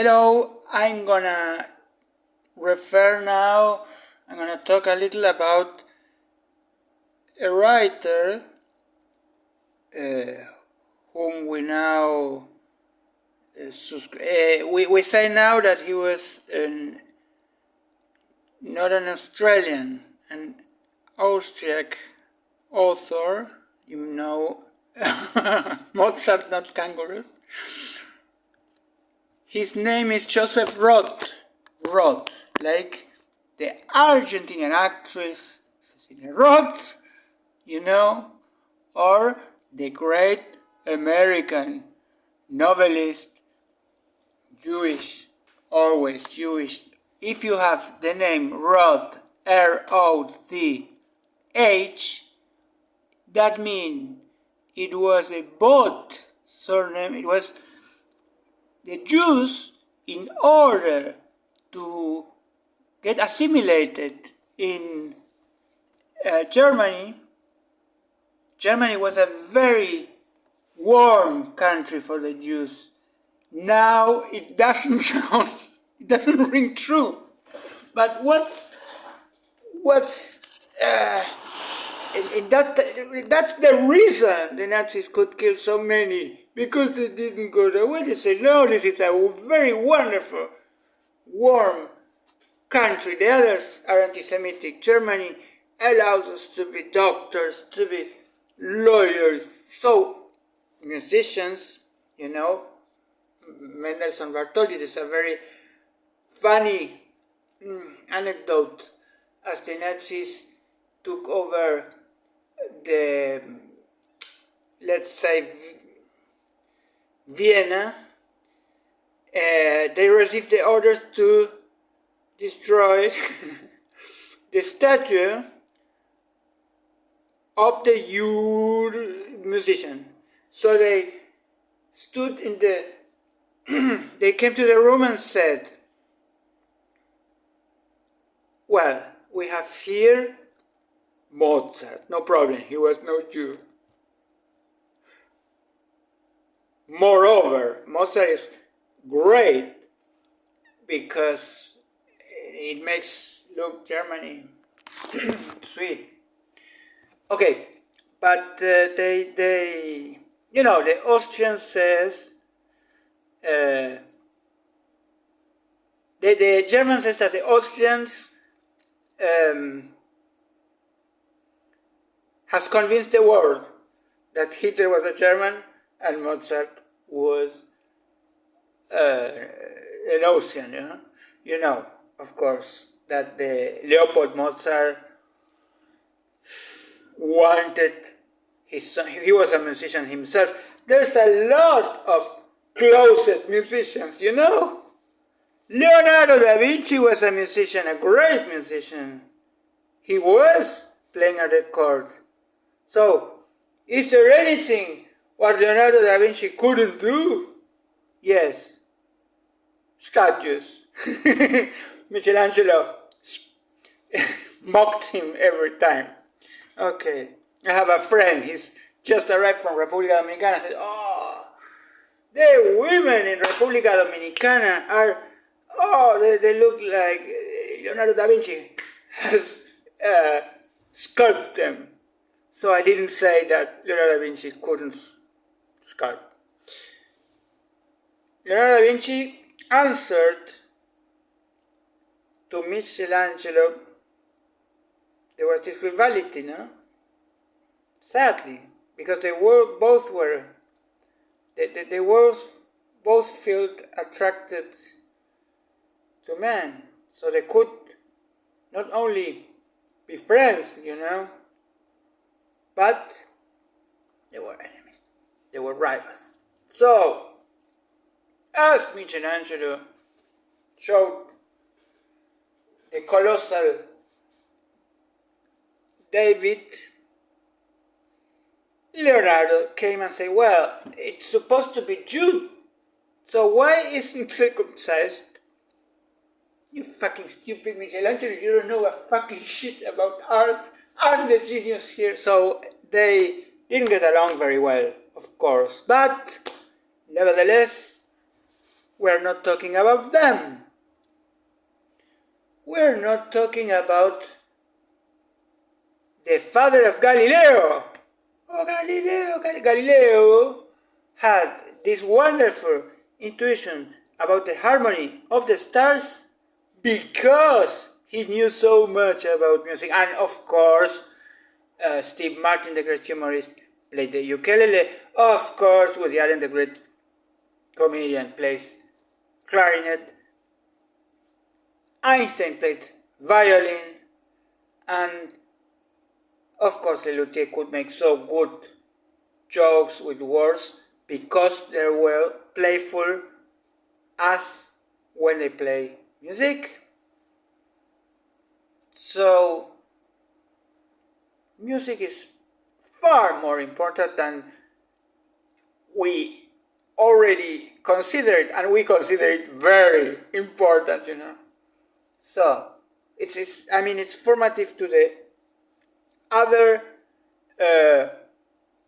Hello, I'm gonna talk a little about a writer whom we now we say now that he was not an Australian, an Austriac author, Mozart, not kangaroo. His name is Joseph Roth, like the Argentinian actress Cecilia Roth, or the great American novelist, always Jewish. If you have the name Roth, R-O-T-H, that means it was a both surname. It was the Jews, in order to get assimilated in Germany. Germany was a very warm country for the Jews. Now it doesn't ring true. But that's the reason the Nazis could kill so many, because they didn't go away. They said, no, this is a very wonderful, warm country. The others are anti-Semitic. Germany allows us to be doctors, to be lawyers. So, musicians, Mendelssohn Bartholdy, there's a very funny anecdote. As the Nazis took over the, let's say, Vienna, they received the orders to destroy the statue of the musician. So they stood they came to the room and said, well, we have here Mozart, no problem, he was no Jew. Moreover, Mozart is great because it makes look Germany sweet. Okay, but the Austrian says, the German says that the Austrians has convinced the world that Hitler was a German and Mozart was an Austrian. Of course, that the Leopold Mozart wanted his son. He was a musician himself. There's a lot of closet musicians, Leonardo da Vinci was a musician, a great musician. He was playing at the court. So, is there anything what Leonardo da Vinci couldn't do? Yes. Statues. Michelangelo mocked him every time. Okay. I have a friend, he's just arrived from República Dominicana. I said, the women in República Dominicana they look like Leonardo da Vinci has sculpted them. So I didn't say that Leonardo da Vinci couldn't sculpt. Leonardo da Vinci answered to Michelangelo. There was this rivalry, Sadly, because they both felt attracted to men, so they could not only be friends, but they were enemies, they were rivals. So, as Michelangelo showed the colossal David, Leonardo came and said, well, it's supposed to be Jew, so why isn't circumcised? You fucking stupid Michelangelo, you don't know a fucking shit about art. I'm the genius here. So they didn't get along very well, of course. But nevertheless, we're not talking about them. We're not talking about the father of Galileo. Oh, Galileo had this wonderful intuition about the harmony of the stars because he knew so much about music. And of course, Steve Martin, the great humorist, played the ukulele. Of course, Woody Allen, the great comedian, plays clarinet. Einstein played violin. And of course, the luthier could make so good jokes with words because they were playful as when they play music. So, music is far more important than we already considered, and we consider it very important, So, it's formative to the other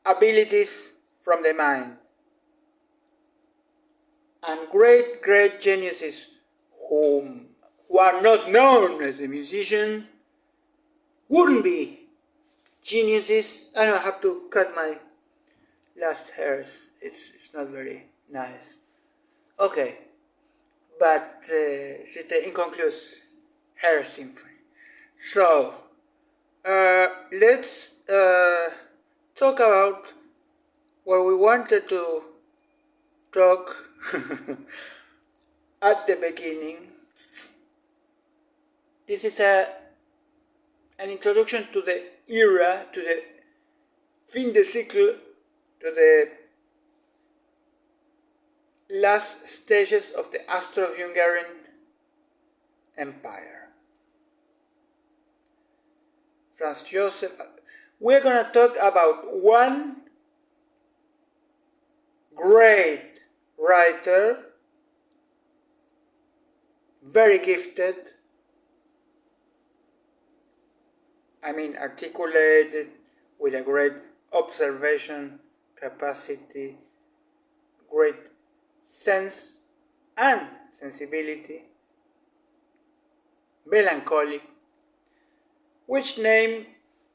abilities from the mind. And great geniuses who are not known as a musician wouldn't be geniuses. I don't have to cut my last hairs. It's not very nice. Okay, but it's the inconclusive hair symphony. So let's talk about what we wanted to talk at the beginning. This is an introduction to the era, to the fin de cycle, to the last stages of the Austro-Hungarian Empire. Franz Joseph. We're going to talk about one great writer, very gifted, articulated, with a great observation capacity, great sense and sensibility, melancholic, which name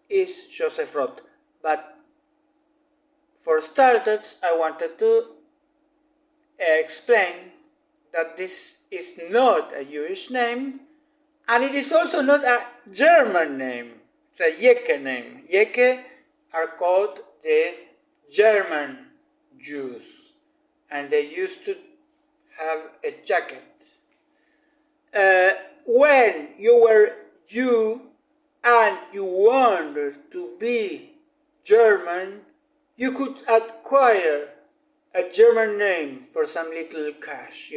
is Joseph Roth. But for starters, I wanted to explain that this is not a Jewish name, and it is also not a German name. It's a Yeke name. Yeke are called the German Jews, and they used to have a jacket. When you were Jew and you wanted to be German, you could acquire a German name for some little cash,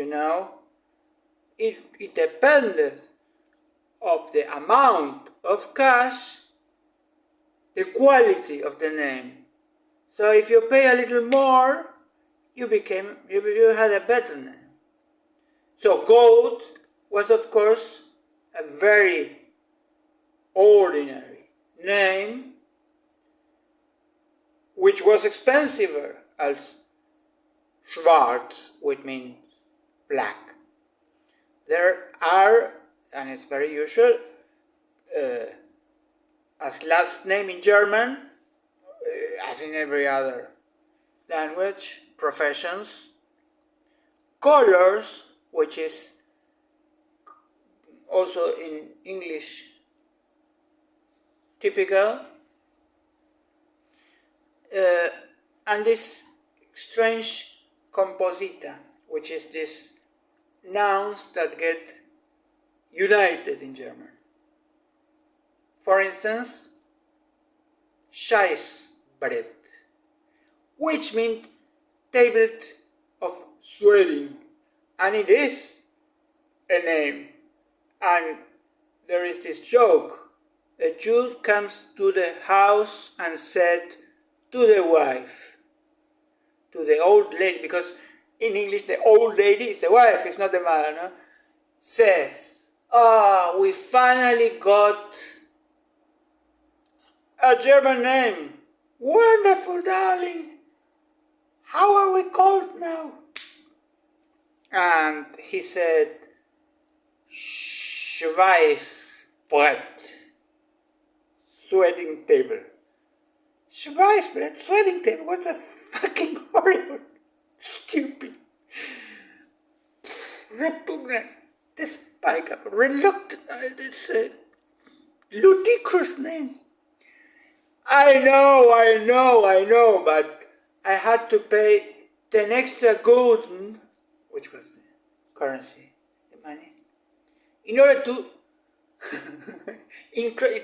It depended of the amount of cash, the quality of the name. So if you pay a little more, you had a better name. So gold was, of course, a very ordinary name, which was expensiver as Schwarz, which means black. There are, and it's very usual, as last name in German, as in every other language, professions, colors, which is also in English typical, and this strange composita, which is this nouns that get united in German. For instance, Scheißbrett, which means tablet of swearing, and it is a name. And there is this joke: a Jew comes to the house and said to the wife, to the old lady, because in English the old lady is the wife, it's not the mother, no? Says, we finally got a German name. Wonderful, darling. How are we called now? and he said, Schweißbrett, sweating table. Schweißbrett, sweating table, what a fucking horrible, stupid, repugnant, despicable, reluctant, it's a ludicrous name. I know, but I had to pay 10 extra gulden, which was the currency, the money, in order to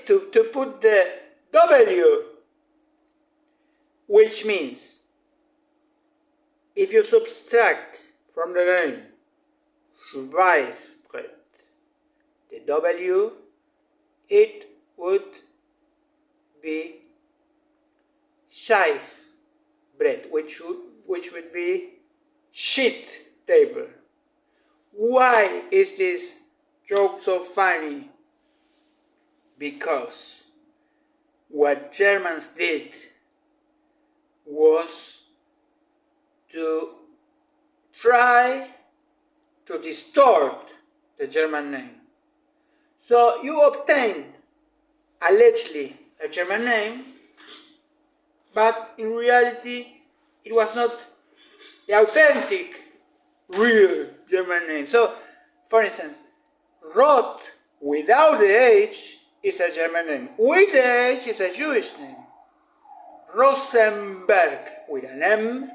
to put the W, which means if you subtract from the name Schweißbrett the W, it would be Scheißbrett, which would be shit table. Why is this joke so funny? Because what Germans did was to try to distort the German name. So you obtain allegedly a German name, but in reality it was not the authentic, real German name. So, for instance, Roth without the H is a German name. With the H is a Jewish name. Rosenberg with an M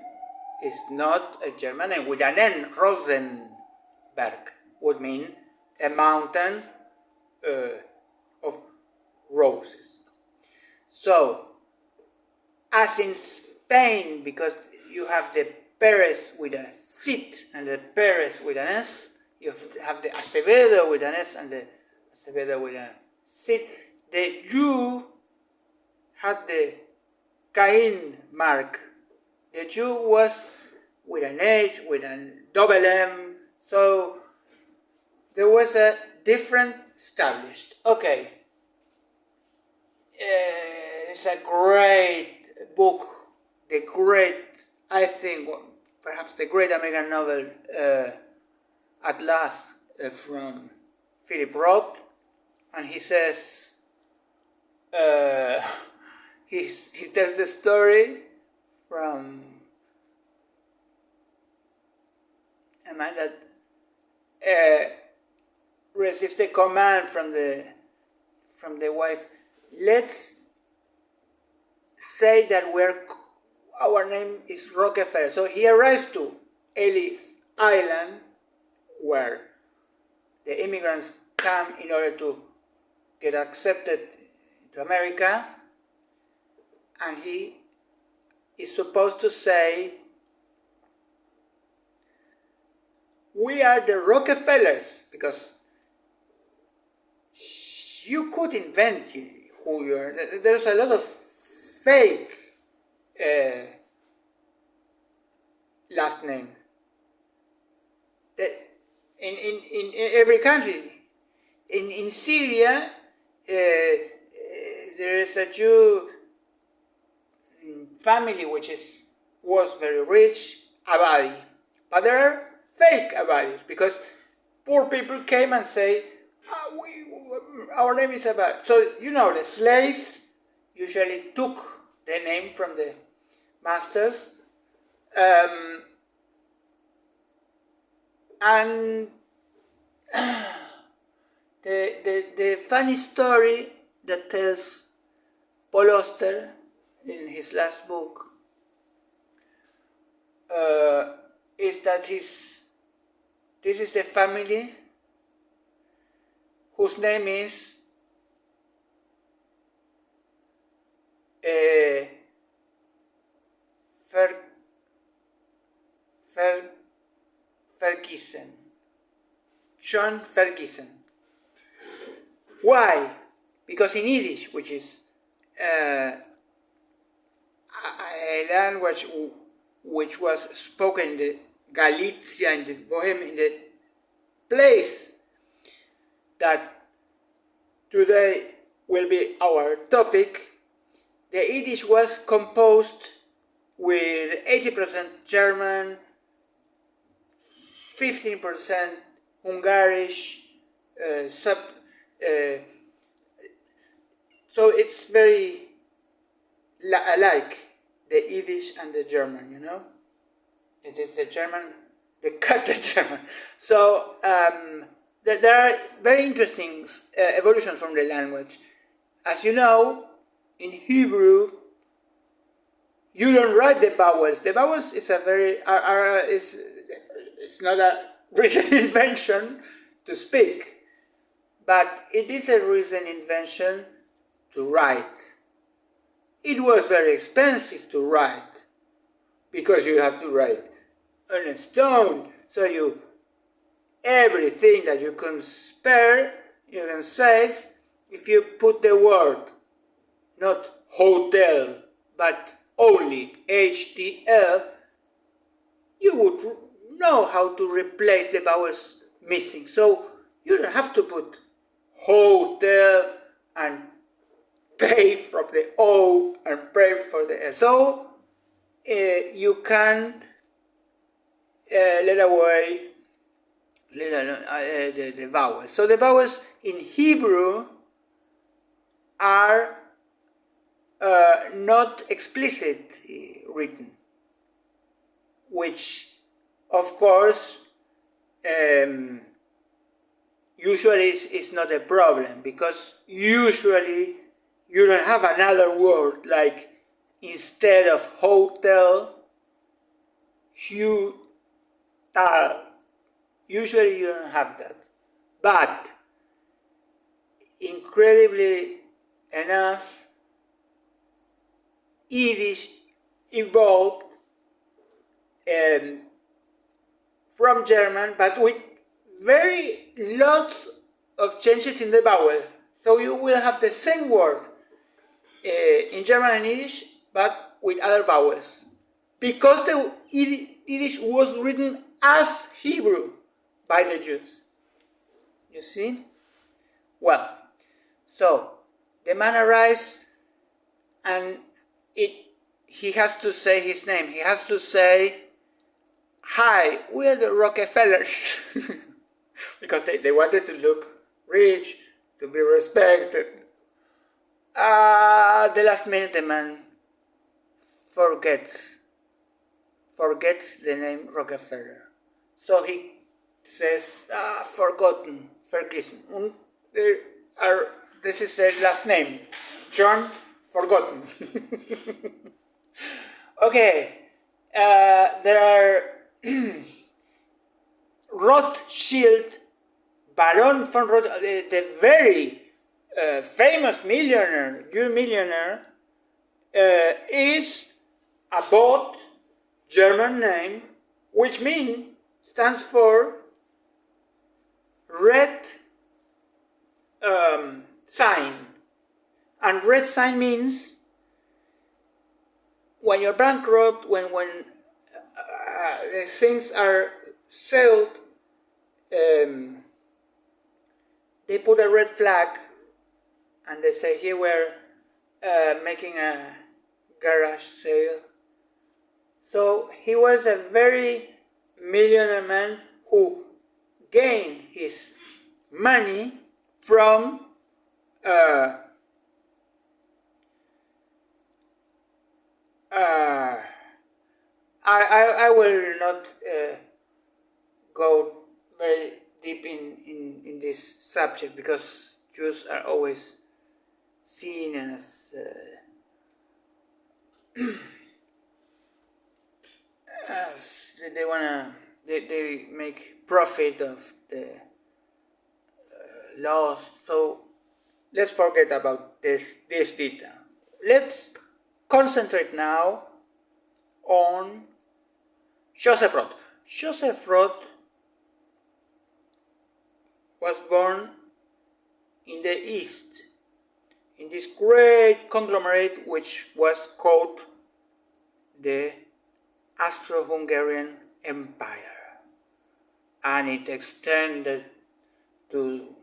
is not a German name. With an N, Rosenberg would mean a mountain of roses. So, as in Spain, because you have the Perez with a sit and the Perez with an S, you have the Acevedo with an S and the Acevedo with a sit. The Jew had the Cain mark. The Jew was with an H, with a double M, so there was a different established. Okay. It's a great book, I think, perhaps the great American novel, At Last, from Philip Roth, and he says, he tells the story from a man that receives the command from the wife. Let's say that our name is Rockefeller. So he arrives to Ellis Island, where the immigrants come in order to get accepted to America, and he is supposed to say, we are the Rockefellers, because you could invent who you are. There's a lot of fake last name. In every country. In Syria, there is a Jew family which was very rich, Abadi. But there are fake Abadis, because poor people came and say, our name is Abad. So, the slaves usually took the name from the masters. And the funny story that tells Paul Auster in his last book is that this is the family whose name is Ferguson. John Ferguson. Why? Because in Yiddish, which is a language which was spoken in the Galicia, in the Bohemia, in the place that today will be our topic, the Yiddish was composed with 80% German, 15% Hungarish, so it's very alike, the Yiddish and the German, you know? It is the German, the cut the German. So there are very interesting evolutions from the language. As you know, in Hebrew, you don't write the vowels. The vowels is a very it's not a recent invention to speak, but it is a recent invention to write. It was very expensive to write because you have to write on a stone. So everything that you can spare, you can save if you put the word, not hotel, but only HTL, you would know how to replace the vowels missing. So you don't have to put hotel and pay from the O and pay for the S. So you can let away the vowels. So the vowels in Hebrew are not explicitly written, which of course usually is not a problem, because usually you don't have another word like instead of hotel, tal. Usually you don't have that. But incredibly enough, Yiddish evolved from German, but with very lots of changes in the vowel. So you will have the same word in German and Yiddish, but with other vowels. Because the Yiddish was written as Hebrew by the Jews. You see? Well, so the man arrives and he has to say his name. He has to say, "Hi, we're the Rockefellers." Because they wanted to look rich, to be respected. The last minute the man forgets the name Rockefeller. So he says, forgotten. This is the last name, John Forgotten. Okay, there are Rothschild, Baron von Roth, the very famous millionaire, Jew millionaire, is a both German name, which stands for red sign. And red sign means when you're bankrupt, when things are sold, they put a red flag and they say, here we're making a garage sale. So he was a very millionaire man who gained his money from I will not go very deep in this subject, because Jews are always seen as they make profit of the laws. So let's forget about this detail. Let's concentrate now on Joseph Roth. Joseph Roth was born in the East, in this great conglomerate which was called the Austro-Hungarian Empire, and it extended to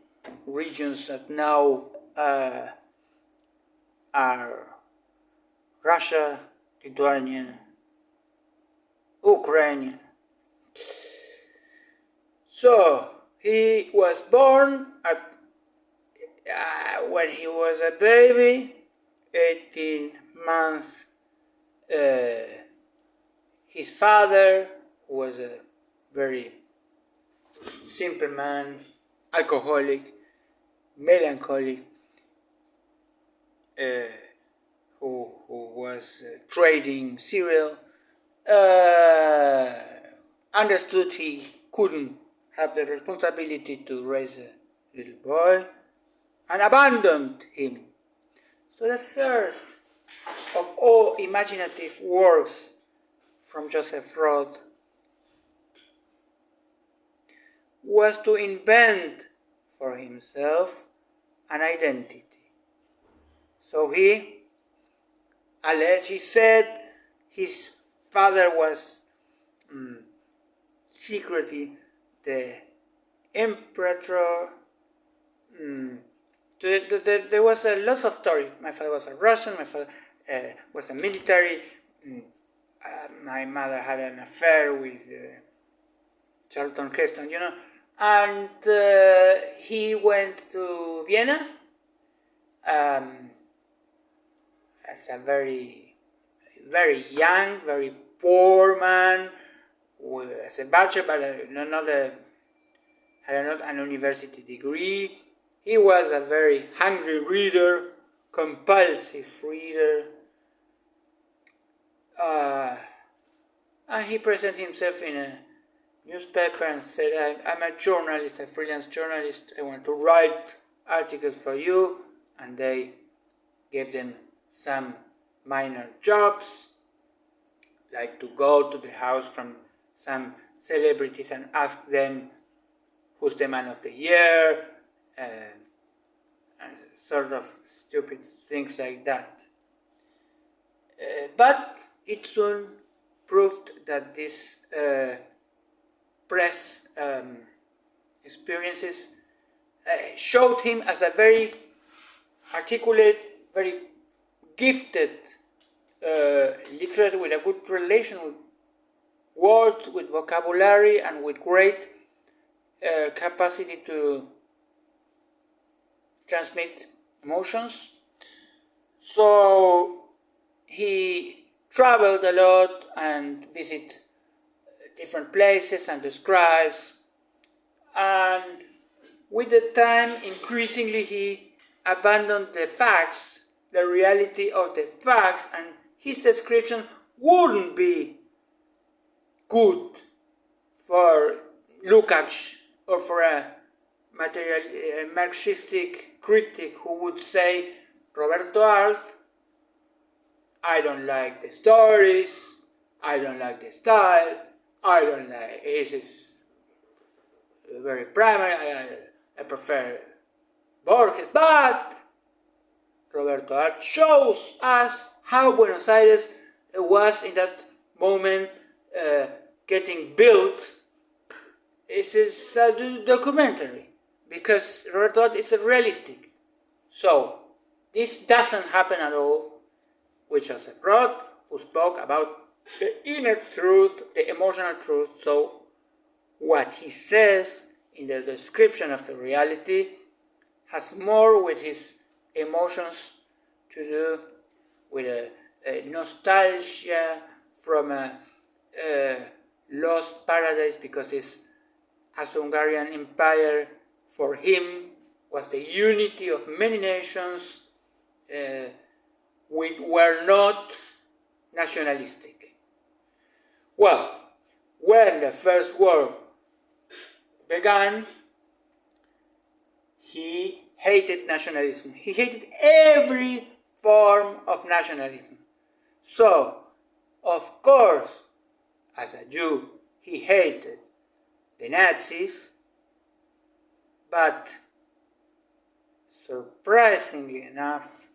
regions that now are Russia, Lithuania, Ukraine. So he was born at when he was a baby, 18 months. His father, who was a very simple man, alcoholic, melancholic, who was trading cereal, understood he couldn't have the responsibility to raise a little boy and abandoned him. So the first of all imaginative works from Joseph Roth was to invent for himself an identity. So he said his father was secretly the emperor. There was a lot of story. My father was a Russian. My father was a military. My mother had an affair with Charlton Heston, and he went to Vienna as a very, very young, very poor man, as a bachelor, but not an university degree. He was a very hungry reader, compulsive reader, and he presented himself in a newspaper and said, I'm a journalist, a freelance journalist, I want to write articles for you, and they gave them some minor jobs, like to go to the house from some celebrities and ask them who's the man of the year, and sort of stupid things like that. But it soon proved that these press experiences showed him as a very articulate, very gifted literate with a good relation with words, with vocabulary, and with great capacity to transmit emotions. So he traveled a lot and visited different places and describes, and with the time increasingly he abandoned the facts, the reality of the facts, and his description wouldn't be good for Lukács or for a Marxistic critic who would say, Roberto Alt, I don't like the stories, I don't like the style, I don't like, it is very primary, I prefer Borges, but Roberto Alt shows us how Buenos Aires was in that moment getting built. This is a documentary, because Roberto Alt is a realistic. So, this doesn't happen at all with Joseph Roth, who spoke about the inner truth, the emotional truth. So, what he says in the description of the reality has more with his emotions to do, with a nostalgia from a lost paradise, because this Austro-Hungarian Empire for him was the unity of many nations which were not nationalistic. Well, when the First War began, he hated nationalism. He hated every form of nationalism. So, of course, as a Jew, he hated the Nazis, but surprisingly enough,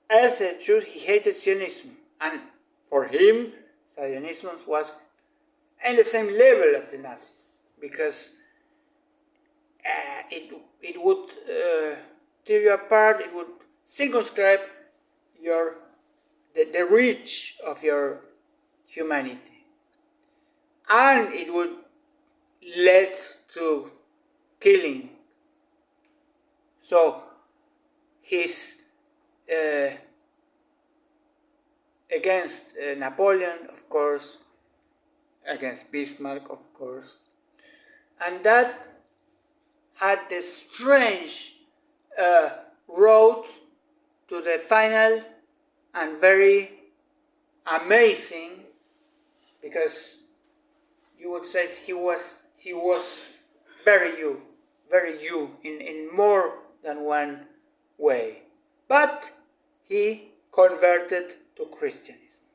as a Jew, he hated Zionism, and for him, Zionism was at the same level as the Nazis, because it would tear you apart, it would circumscribe the reach of your humanity, and it would against Napoleon, of course, against Bismarck, of course, and that had this strange road to the final and very amazing, because you would say he was very you in more than one way, but he converted to Christianism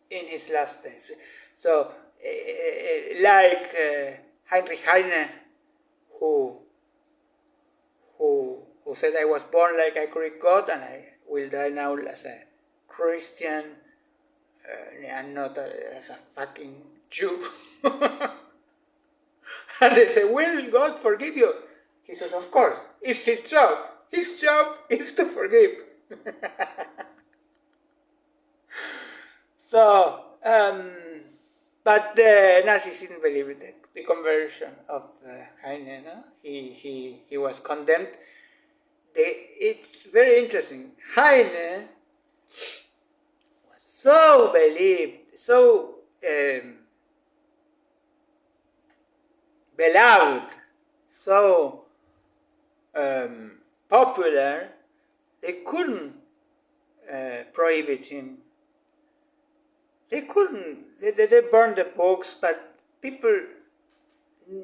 in his last days. So like Heinrich Heine, who said, I was born like a Greek god and I will die now as a Christian and not as a fucking Jew. And they say, will God forgive you? He says, of course, it's his job. His job is to forgive. So, but the Nazis didn't believe in the conversion of Heine. No? He was condemned. It's very interesting. Heine was so believed, so beloved, so popular, they couldn't prohibit him. They couldn't. They burned the books, but people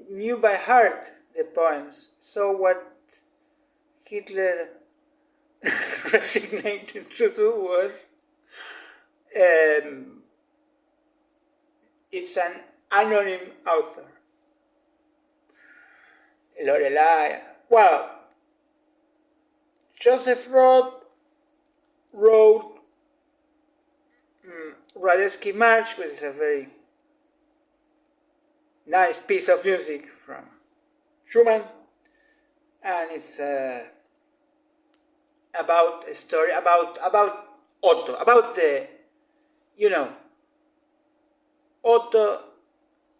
knew by heart the poems. So what Hitler resignated to do was, it's an anonymous author. Lorelei. Well, Joseph Roth wrote Radetzky March, which is a very nice piece of music from Schumann, and it's about a story about Otto, about the, Otto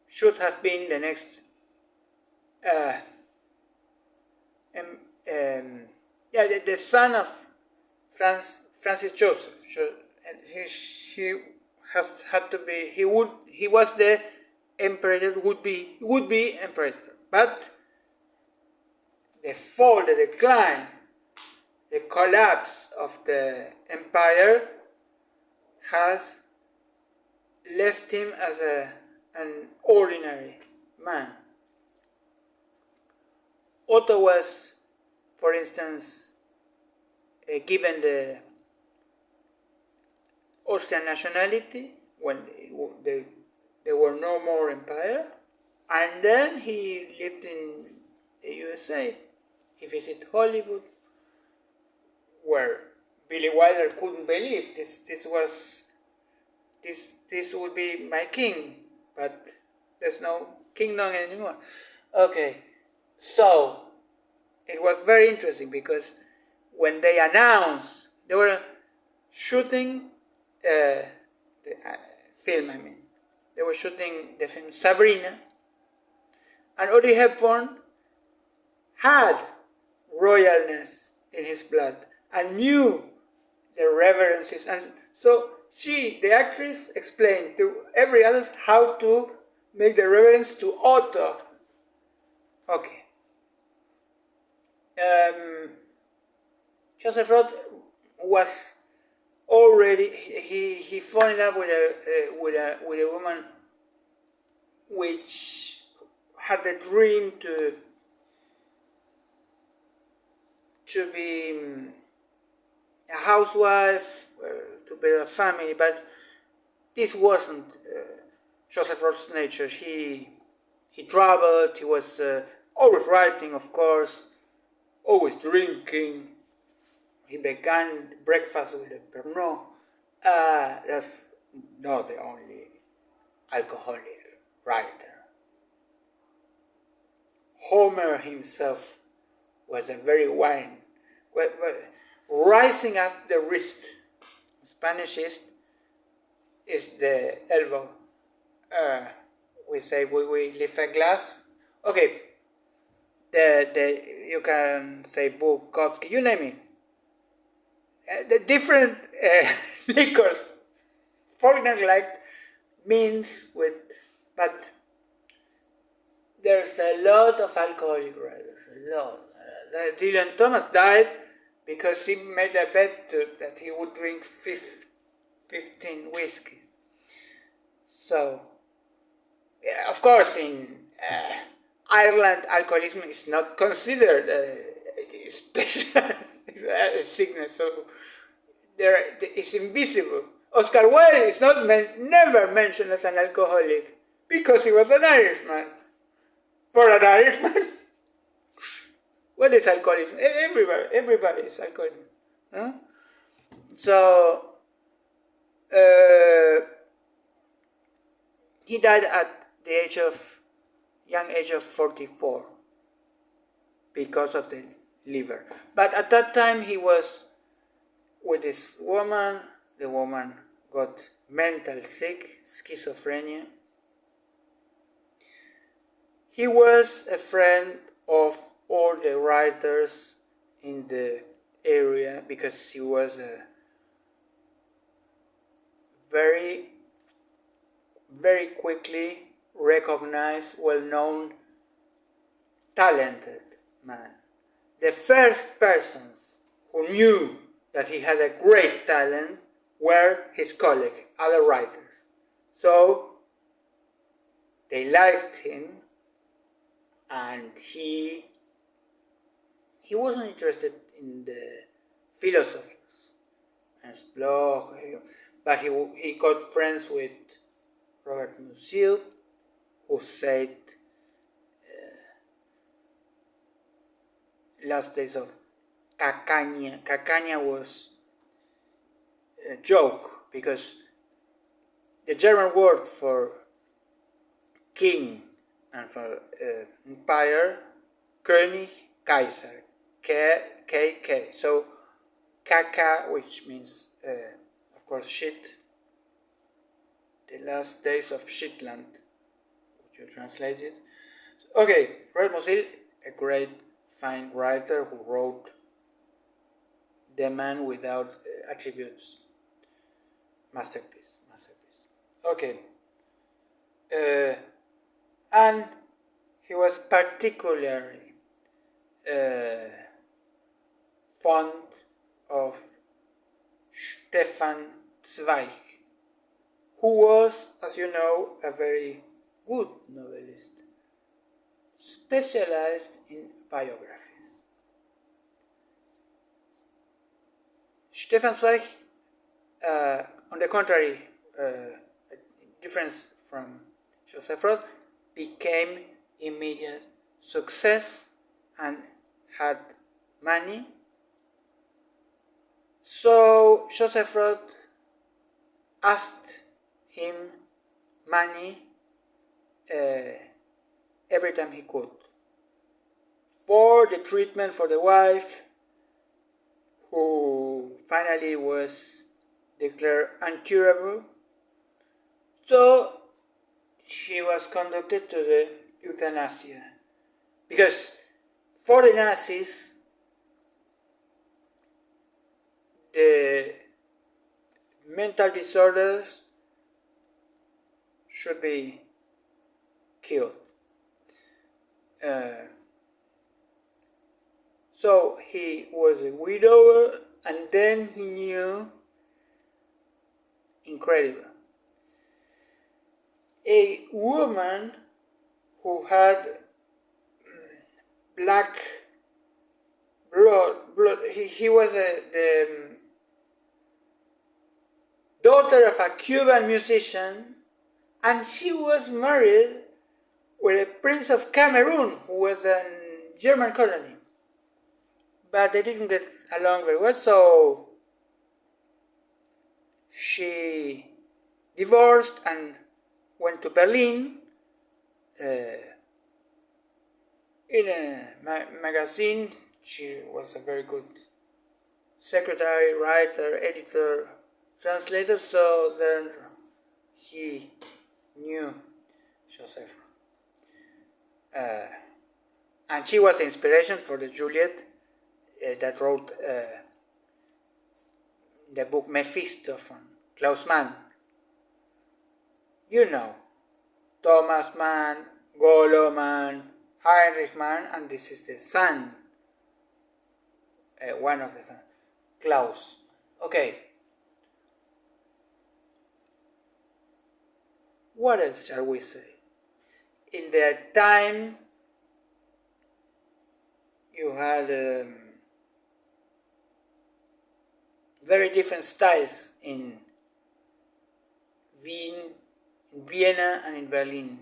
should have been the next the son of Francis Joseph. And he has had to be. He was the emperor. Would be emperor. But the fall, the decline, the collapse of the empire has left him as an ordinary man. Otto was, for instance, given the Austrian nationality when there were no more empire, and then he lived in the USA. He visited Hollywood, where Billy Wilder couldn't believe this would be my king, but there's no kingdom anymore. Okay, so it was very interesting because when they announced they were shooting the film, they were shooting the film Sabrina, and Audrey Hepburn had royalness in his blood and knew the reverences, and so the actress, explained to every other how to make the reverence to Otto. Okay. Joseph Roth was already he fell in love with a woman which had the dream to be a housewife, to build a family, but this wasn't Joseph Roth's nature. He traveled. He was always writing, of course, always drinking. He began breakfast with a Pernod. That's not the only alcoholic writer. Homer himself was a very wine, rising up the wrist. Spanish is the elbow. We say we lift a glass. Okay. You can say Bukowski, you name it. The different liquors. Faulkner liked means with, but there's a lot of alcoholic writers, a lot. Dylan Thomas died because he made a bet that he would drink 15 whiskeys. So, yeah, of course, in Ireland, alcoholism is not considered a special sickness, so it's invisible. Oscar Wilde is never mentioned as an alcoholic because he was an Irishman. For an Irishman, what is alcoholism? Everybody is alcoholic. Huh? So, he died at the young age of 44 because of the liver. But at that time he was with this woman. The woman got mental sick, schizophrenia. He was a friend of all the writers in the area because he was a very quickly recognized, well-known, talented man. The first persons who knew that he had a great talent were his colleagues, other writers. So they liked him, and he wasn't interested in the philosophers and Bloch, but he got friends with Robert Musil, who said Last Days of Cacaña. Cacaña was a joke because the German word for king and for empire, König, Kaiser, K. So Caca, which means of course shit, the last days of Shitland, which you translated. Okay, Robert Musil, a great fine writer who wrote The Man Without Attributes, masterpiece. Okay, and he was particularly fond of Stefan Zweig, who was, as you know, a very good novelist, specialized in biographies. Stefan Zweig, on the contrary, a difference from Joseph Roth, became immediate success and had money. So Joseph Roth asked him money every time he could for the treatment for the wife, who finally was declared incurable. So she was conducted to the euthanasia, because for the Nazis the mental disorders should be killed. So he was a widower, and then he knew, incredible, a woman who had black blood. He was the daughter of a Cuban musician, and she was married with a prince of Cameroon, who was a German colony. But they didn't get along very well, so she divorced and went to Berlin. In a magazine, she was a very good secretary, writer, editor, translator, so then he knew Joseph. And she was the inspiration for the Juliet that wrote the book Mephisto from Klaus Mann. You know, Thomas Mann, Golo Mann, Heinrich Mann, and this is the son, one of the sons, Klaus. Okay. What else shall we say? In that time, you had very different styles in Vienna and in Berlin.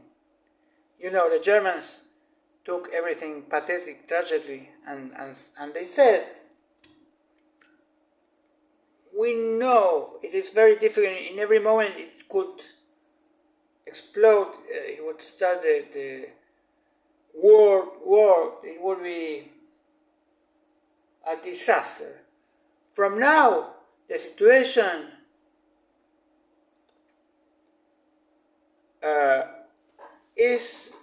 You know, the Germans took everything pathetic, tragedy, and they said, we know it is very difficult, in every moment it could explode, it would start the war, it would be a disaster. From now, the situation is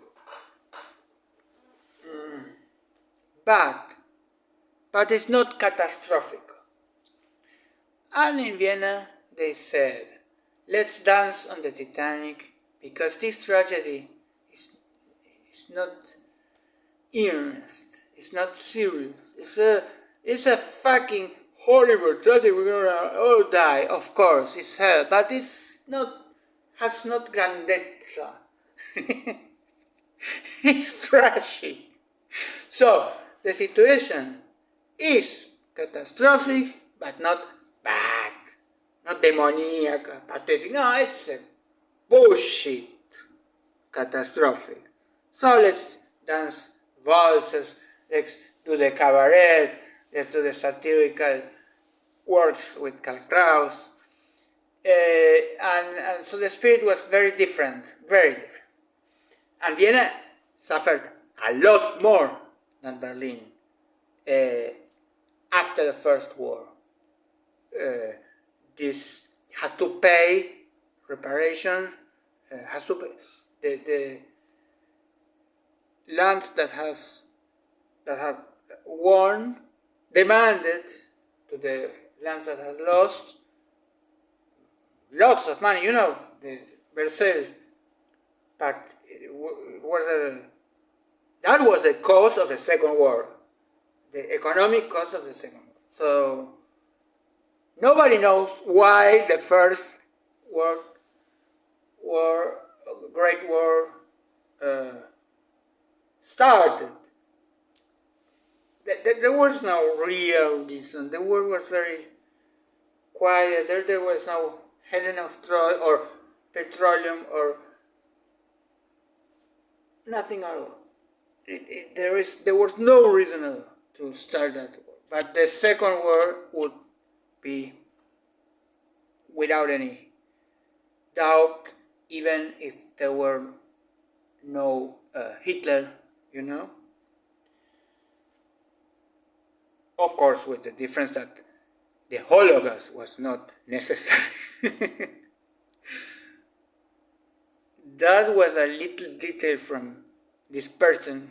bad, but it's not catastrophic. And in Vienna, they said, let's dance on the Titanic, because this tragedy is not earnest, it's not serious, it's a fucking horrible tragedy, we're gonna all die, of course, it's hell, but has not grandezza. It's trashy. So, the situation is catastrophic, but not bad, not demoniac, pathetic. No, it's a bullshit catastrophic. So let's dance valses, let's do the cabaret, let's do the satirical works with Karl Kraus. And so the spirit was very different, very different. And Vienna suffered a lot more than Berlin after the First War. This has to pay reparation, has to pay the lands that have won, demanded to the lands that have lost lots of money. You know, the Versailles Pact that was the cause of the Second War, the economic cause of the Second War. So nobody knows why the First Great War started. There was no real reason. The war was very quiet. There was no Helen of Troy or petroleum or nothing at all. There was no reason at all to start that war. But the Second War would be without any doubt, even if there were no Hitler, you know. Of course, with the difference that the Holocaust was not necessary. That was a little detail from this person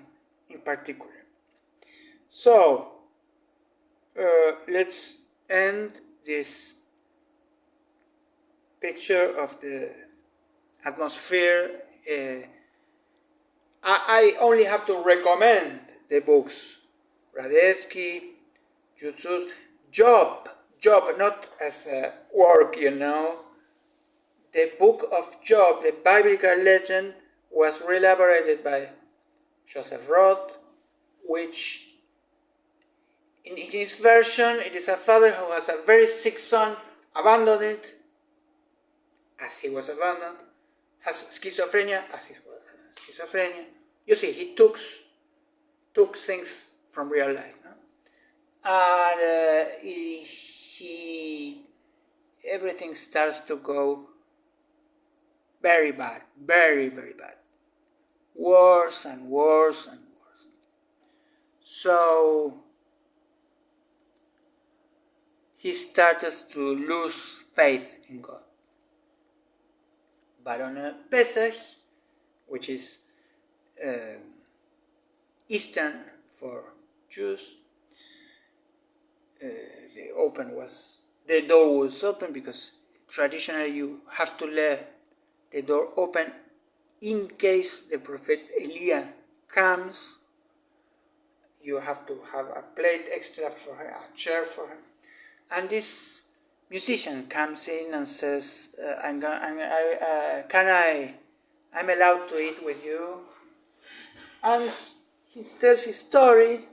in particular. So, let's end this picture of the atmosphere. I only have to recommend the books Radetzky, Jutsus, Job, not as a work, you know. The book of Job, the biblical legend, was re-elaborated by Joseph Roth, which in his version, it is a father who has a very sick son, abandoned it, as he was abandoned, has schizophrenia, as he was schizophrenia. You see, he took things from real life, no? And everything starts to go very bad, very, very bad. Worse and worse and worse. So he started to lose faith in God. But on Pesach, which is Eastern for Jews, the the door was open, because traditionally you have to let the door open in case the prophet Elijah comes. You have to have a plate extra for him, a chair for him. And this musician comes in and says, I'm allowed to eat with you? And he tells his story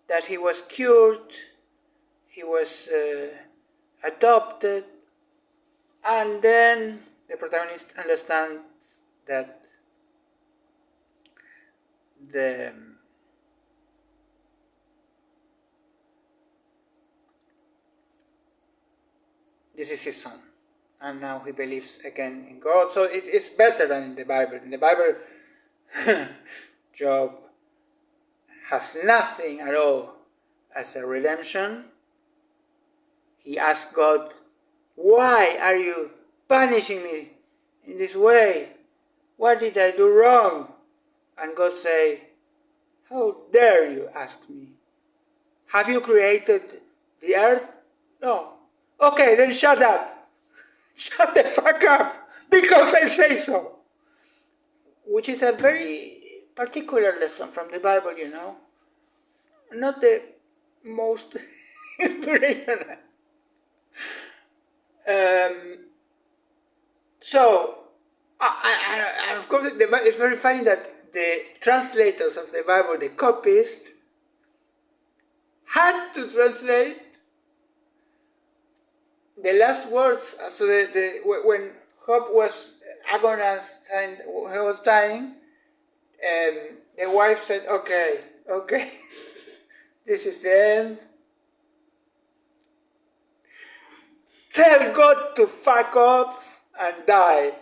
that he was cured, he was adopted, and then the protagonist understands that this is his son, and now he believes again in God. So it's better than in the Bible. In the Bible, Job has nothing at all as a redemption. He asks God, why are you punishing me in this way? What did I do wrong? And God say, how dare you ask me? Have you created the earth? No. Okay, then shut up. Shut the fuck up, because I say so. Which is a very particular lesson from the Bible, you know. Not the most inspirational. So, of course, it's very funny that the translators of the Bible, the copyists, had to translate the last words. So when Job was agonizing, when he was dying, the wife said, okay, this is the end. Tell God to fuck off and die.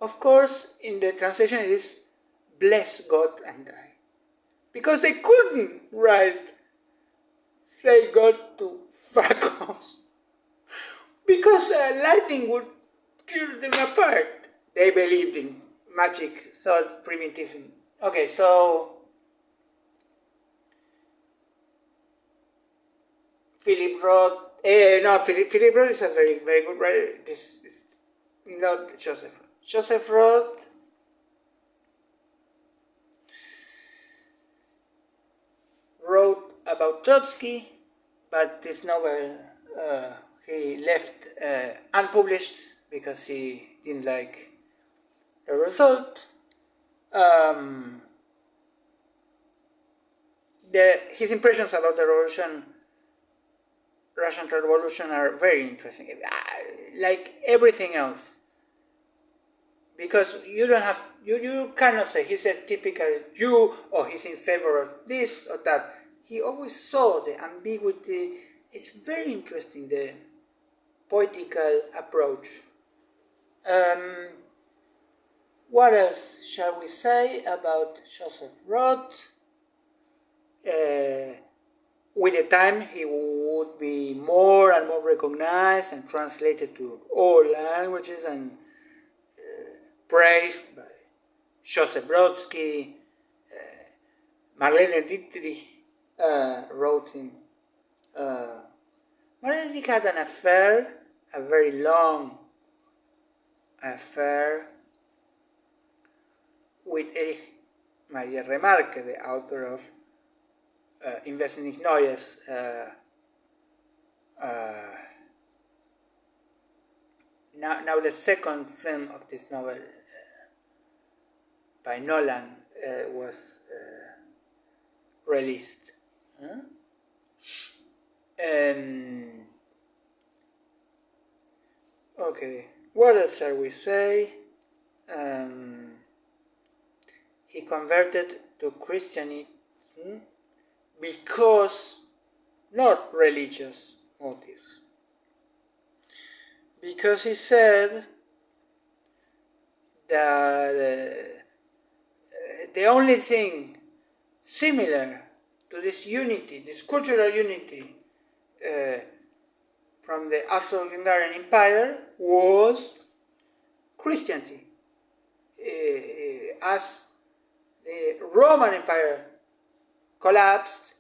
Of course, in the translation it is bless God and die. Because they couldn't write, say God to fuck off. Because lightning would tear them apart. They believed in magic, so primitive. Okay, so Philip Roth. Philip Roth is a very, very good writer. This is not Joseph Roth. Joseph Roth wrote about Trotsky, but this novel he left unpublished because he didn't like the result. His impressions about the Russian Revolution are very interesting, like everything else. Because you don't have, you cannot say he's a typical Jew or he's in favor of this or that. He always saw the ambiguity. It's very interesting, the poetical approach. What else shall we say about Joseph Roth? With the time he would be more and more recognized and translated to all languages and praised by Joseph Brodsky. Marlene Dietrich wrote him. Marlene Dietrich had an affair, a very long affair, with Erich Maria Remarque, the author of Invest in Neues, now the second film of this novel by Nolan was released. Okay, what else shall we say? He converted to Christianity because, not religious motives, because he said that the only thing similar to this unity, this cultural unity from the Austro-Hungarian Empire was Christianity. As the Roman Empire collapsed,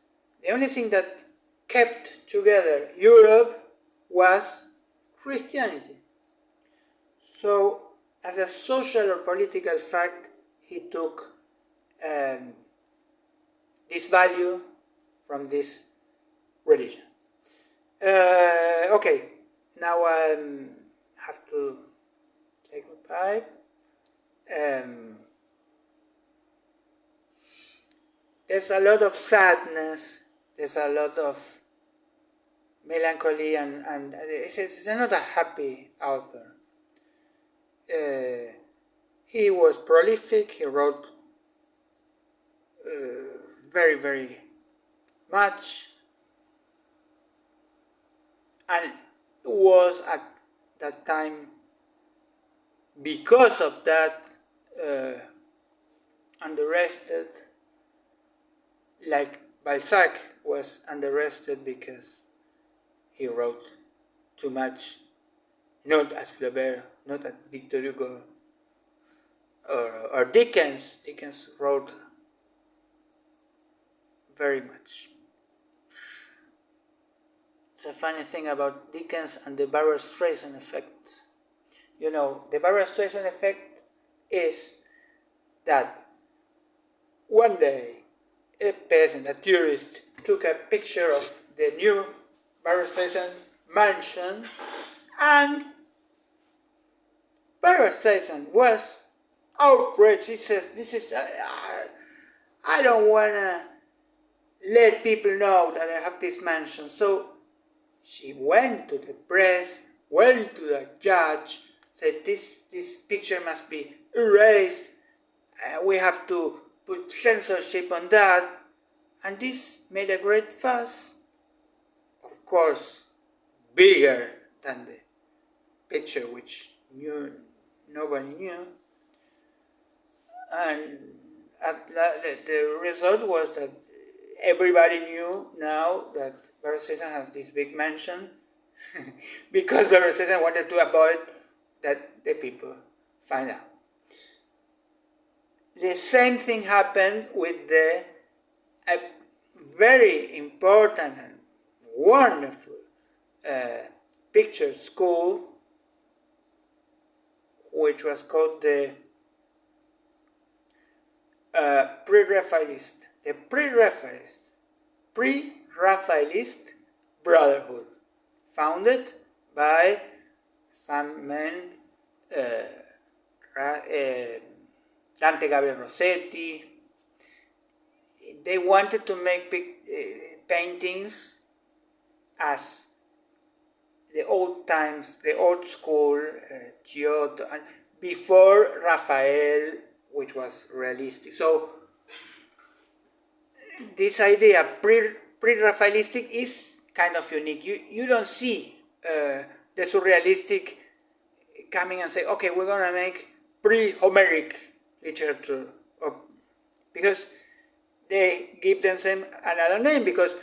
the only thing that kept together Europe was Christianity. So, as a social or political fact, he took this value from this religion. Okay, now I have to say goodbye. There's a lot of sadness, there's a lot of melancholy, and it's not a happy author. He was prolific, he wrote very, very much, and was at that time, because of that, under-arrested, like Balzac was under-arrested because he wrote too much, not as Flaubert, not as Victor Hugo, or Dickens. Dickens wrote very much. It's a funny thing about Dickens and the Barbra Streisand effect. You know, the Barbra Streisand effect is that one day a peasant, a tourist, took a picture of the new Barbra Streisand mansion, and Barbra Streisand was outraged. He says, "This is I don't wanna let people know that I have this mansion." So she went to the press, went to the judge, said, "This picture must be erased. We have to put censorship on that." And this made a great fuss. Of course, bigger than the picture, which nobody knew. And the result was that everybody knew now that Barbra Streisand has this big mansion because Barbra Streisand wanted to avoid that the people find out. The same thing happened with a very important and wonderful picture school, which was called the Pre-Raphaelist. The Pre-Raphaelist Brotherhood, founded by some men, Dante Gabriel Rossetti. They wanted to make paintings as the old times, the old school, Giotto, and before Raphael, which was realistic. So this idea, pre-Raphaelistic, is kind of unique. You don't see the surrealistic coming and say, okay, we're gonna make pre-Homeric literature, because they give them another name, because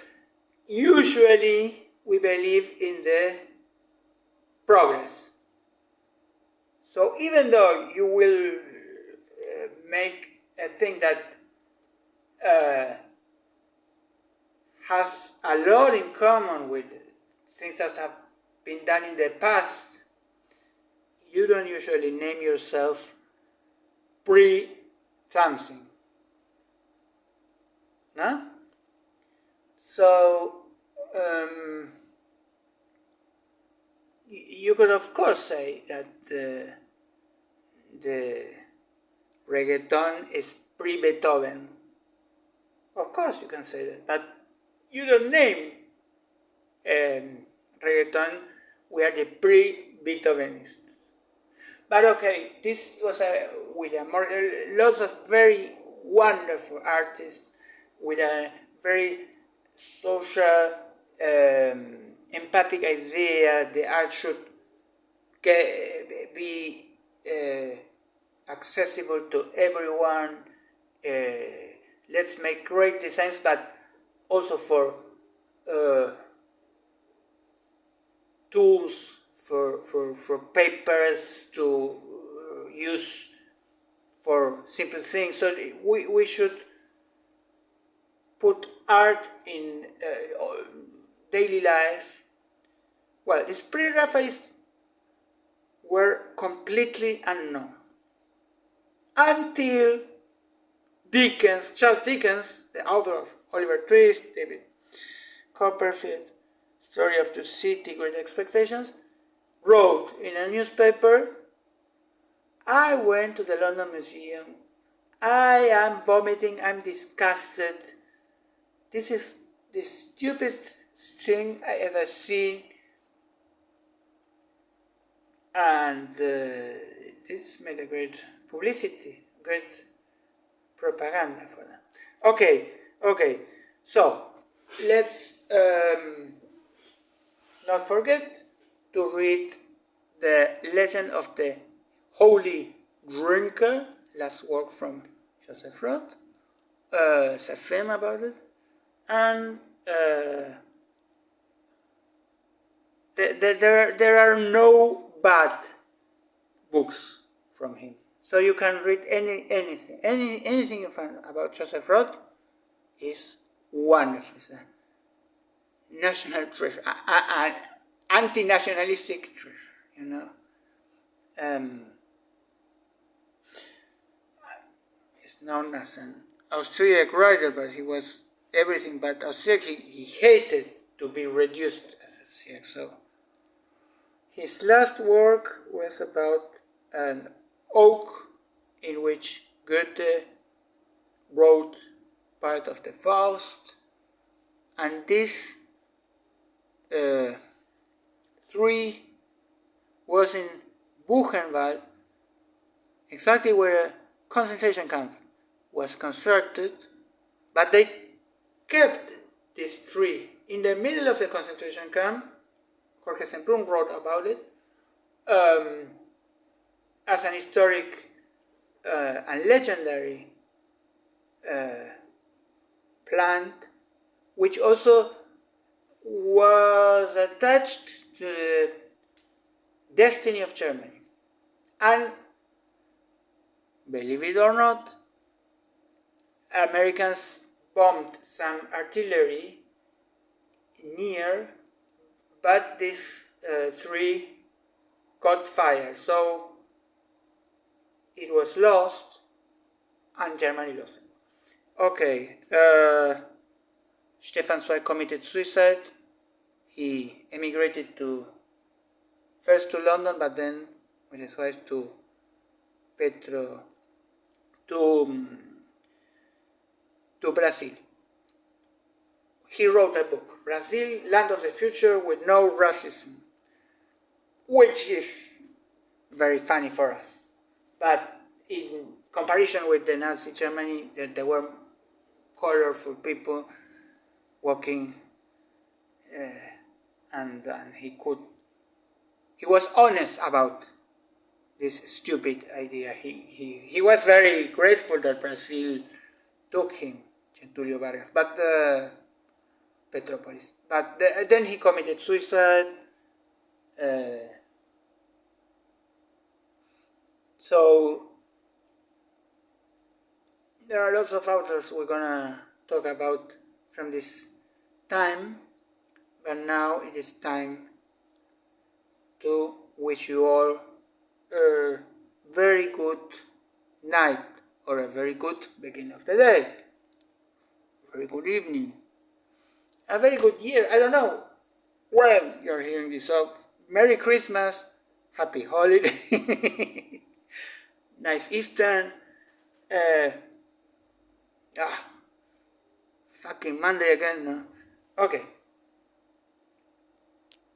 usually we believe in the progress. So even though you will make a thing that has a lot in common with things that have been done in the past, you don't usually name yourself pre-something. No? So you could of course say that the reggaeton is pre-Beethoven. Of course you can say that, but you don't name reggaeton. We are the pre-Beethovenists. But okay, this was William Morgan. Lots of very wonderful artists with a very social, empathic idea. The art should be accessible to everyone. Let's make great designs, but also for tools, for papers to use for simple things. So we should put art in daily life. Well, these pre-Raphaelists were completely unknown until Charles Dickens, the author of Oliver Twist, David Copperfield, Story of the City, Great Expectations, wrote in a newspaper, I went to the London Museum. I am vomiting. I'm disgusted. This is the stupidest thing I ever seen. And it's made a great publicity, great propaganda for them. Okay. So, let's not forget to read The Legend of the Holy Drinker, last work from Joseph Roth. It's a film about it. And there are no bad books from him. So you can read anything you find about Joseph Roth is wonderful. It's a national treasure, an anti-nationalistic treasure, you know. He's known as an Austriac writer, but he was everything but Austriac. He hated to be reduced as Austriac. So his last work was about an oak in which Goethe wrote part of the Faust, and this tree was in Buchenwald, exactly where a concentration camp was constructed, but they kept this tree in the middle of the concentration camp. Jorge Semprún wrote about it as an historic and legendary plant, which also was attached to the destiny of Germany. And believe it or not, Americans bombed some artillery near, but this tree caught fire, so it was lost, and Germany lost it. Okay, Stefan Zweig committed suicide. He emigrated first to London, but then with his wife to Brazil. He wrote a book, Brazil, Land of the Future with No Racism, which is very funny for us. But in comparison with the Nazi Germany, there were colorful people walking, and he was honest about this stupid idea. He was very grateful that Brazil took him, Getúlio Vargas, but Petrópolis. But then he committed suicide. So there are lots of authors we're gonna talk about from this time, but now it is time to wish you all a very good night or a very good beginning of the day, very good evening, a very good year. I don't know when you're hearing this. So Merry Christmas, Happy Holiday, nice Easter. Fucking Monday again, no? Okay.